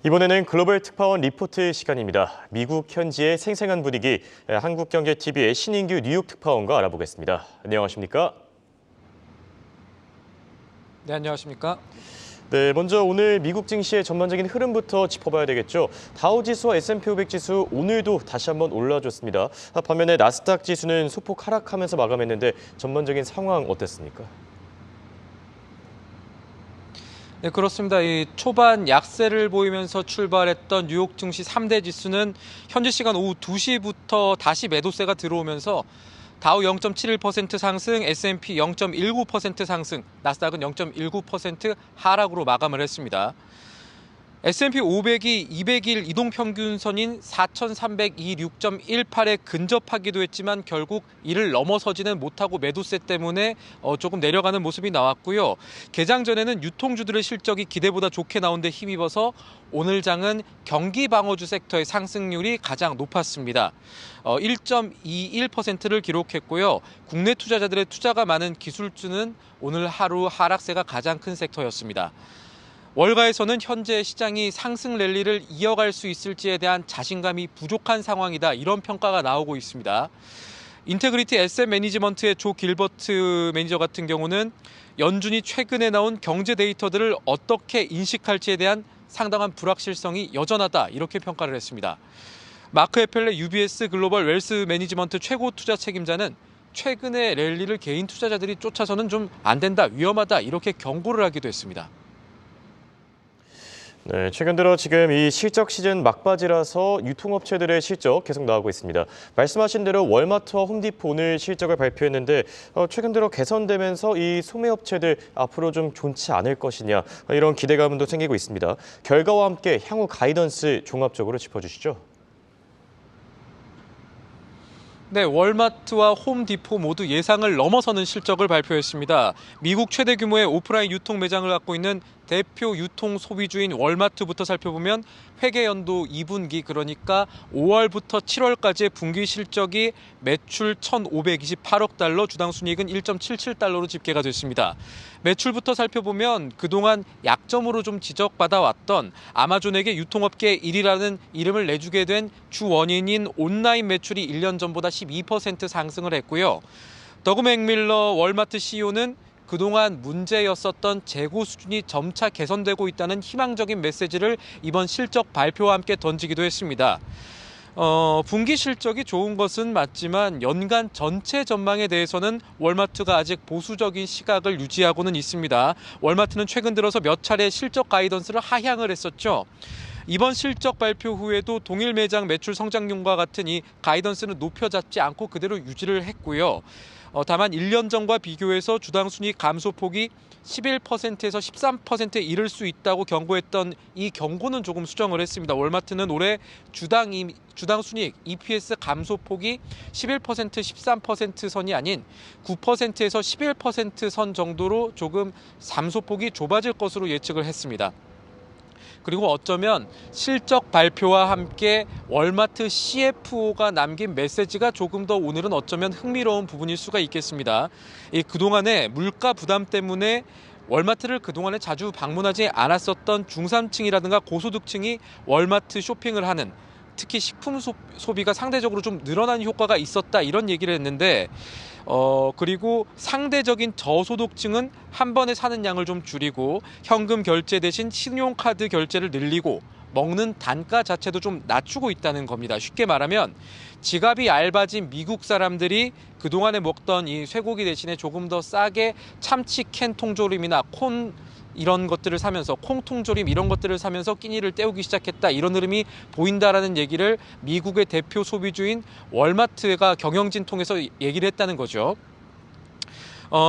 이번에는 글로벌 특파원 리포트 시간입니다. 미국 현지의 생생한 분위기, 한국경제TV의 신인규 뉴욕 특파원과 알아보겠습니다. 안녕하십니까? 네, 안녕하십니까? 네, 먼저 오늘 미국 증시의 전반적인 흐름부터 짚어봐야 되겠죠. 다우지수와 S&P 500 지수 오늘도 다시 한번 올라줬습니다. 반면에 나스닥 지수는 소폭 하락하면서 마감했는데 전반적인 상황 어땠습니까? 네, 그렇습니다. 이 초반 약세를 보이면서 출발했던 뉴욕 증시 3대 지수는 현지 시간 오후 2시부터 다시 매도세가 들어오면서 다우 0.71% 상승, S&P 0.19% 상승, 나스닥은 0.19% 하락으로 마감을 했습니다. S&P 500이 200일 이동평균선인 4,326.18에 근접하기도 했지만 결국 이를 넘어서지는 못하고 매도세 때문에 조금 내려가는 모습이 나왔고요. 개장 전에는 유통주들의 실적이 기대보다 좋게 나온 데 힘입어서 오늘 장은 경기방어주 섹터의 상승률이 가장 높았습니다. 1.21%를 기록했고요. 국내 투자자들의 투자가 많은 기술주는 오늘 하루 하락세가 가장 큰 섹터였습니다. 월가에서는 현재 시장이 상승 랠리를 이어갈 수 있을지에 대한 자신감이 부족한 상황이다, 이런 평가가 나오고 있습니다. 인테그리티 에셋 매니지먼트의 조 길버트 매니저 같은 경우는 연준이 최근에 나온 경제 데이터들을 어떻게 인식할지에 대한 상당한 불확실성이 여전하다, 이렇게 평가를 했습니다. 마크 에펠레 UBS 글로벌 웰스 매니지먼트 최고 투자 책임자는 최근의 랠리를 개인 투자자들이 쫓아서는 좀 안 된다, 위험하다, 이렇게 경고를 하기도 했습니다. 네, 최근 들어 지금 이 실적 시즌 막바지라서 유통업체들의 실적 계속 나오고 있습니다. 말씀하신 대로 월마트와 홈디포 오늘 실적을 발표했는데 최근 들어 개선되면서 이 소매업체들 앞으로 좀 좋지 않을 것이냐, 이런 기대감도 생기고 있습니다. 결과와 함께 향후 가이던스 종합적으로 짚어주시죠. 네, 월마트와 홈디포 모두 예상을 넘어서는 실적을 발표했습니다. 미국 최대 규모의 오프라인 유통 매장을 갖고 있는 대표 유통 소비주인 월마트부터 살펴보면 회계연도 2분기, 그러니까 5월부터 7월까지의 분기 실적이 매출 1,528억 달러, 주당 순이익은 1.77달러로 집계가 됐습니다. 매출부터 살펴보면 그동안 약점으로 좀 지적받아왔던 아마존에게 유통업계 1위라는 이름을 내주게 된 주 원인인 온라인 매출이 1년 전보다 12% 상승을 했고요. 더그 맥밀러 월마트 CEO는 그동안 문제였었던 재고 수준이 점차 개선되고 있다는 희망적인 메시지를 이번 실적 발표와 함께 던지기도 했습니다. 분기 실적이 좋은 것은 맞지만 연간 전체 전망에 대해서는 월마트가 아직 보수적인 시각을 유지하고는 있습니다. 월마트는 최근 들어서 몇 차례 실적 가이던스를 하향을 했었죠. 이번 실적 발표 후에도 동일 매장 매출 성장률과 같은 이 가이던스는 높여잡지 않고 그대로 유지를 했고요. 다만 1년 전과 비교해서 주당 순이익 감소폭이 11%에서 13%에 이를 수 있다고 경고했던 이 경고는 조금 수정을 했습니다. 월마트는 올해 주당 순이익 EPS 감소폭이 11%, 13% 선이 아닌 9%에서 11% 선 정도로 조금 감소폭이 좁아질 것으로 예측을 했습니다. 그리고 어쩌면 실적 발표와 함께 월마트 CFO가 남긴 메시지가 조금 더 오늘은 어쩌면 흥미로운 부분일 수가 있겠습니다. 그동안의 물가 부담 때문에 월마트를 그동안에 자주 방문하지 않았었던 중산층이라든가 고소득층이 월마트 쇼핑을 하는, 특히 식품 소비가 상대적으로 좀 늘어난 효과가 있었다, 이런 얘기를 했는데 그리고 상대적인 저소득층은 한 번에 사는 양을 좀 줄이고 현금 결제 대신 신용카드 결제를 늘리고 먹는 단가 자체도 좀 낮추고 있다는 겁니다. 쉽게 말하면 지갑이 얇아진 미국 사람들이 그동안에 먹던 이 쇠고기 대신에 조금 더 싸게 참치 캔 통조림이나 콘 이런 것들을 사면서, 콩통조림 이런 것들을 사면서 끼니를 때우기 시작했다, 이런 흐름이 보인다라는 얘기를 미국의 대표 소비주인 월마트가 경영진 통해서 얘기를 했다는 거죠.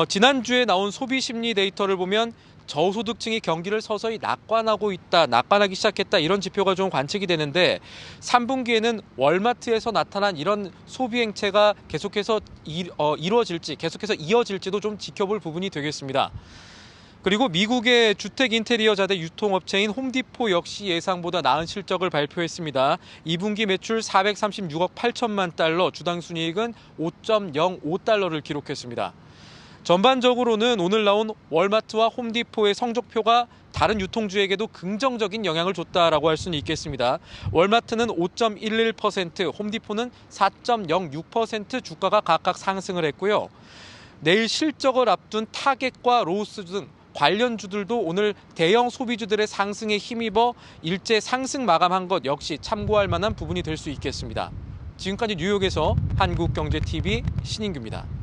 지난주에 나온 소비 심리 데이터를 보면 저소득층이 경기를 서서히 낙관하기 시작했다, 이런 지표가 좀 관측이 되는데 3분기에는 월마트에서 나타난 이런 소비 행태가 계속해서 이어질지도 좀 지켜볼 부분이 되겠습니다. 그리고 미국의 주택 인테리어 자재 유통업체인 홈디포 역시 예상보다 나은 실적을 발표했습니다. 2분기 매출 436억 8천만 달러, 주당 순이익은 5.05달러를 기록했습니다. 전반적으로는 오늘 나온 월마트와 홈디포의 성적표가 다른 유통주에게도 긍정적인 영향을 줬다라고 할 수는 있겠습니다. 월마트는 5.11%, 홈디포는 4.06% 주가가 각각 상승을 했고요. 내일 실적을 앞둔 타겟과 로스 등 관련주들도 오늘 대형 소비주들의 상승에 힘입어 일제 상승 마감한 것 역시 참고할 만한 부분이 될 수 있겠습니다. 지금까지 뉴욕에서 한국경제TV 신인규입니다.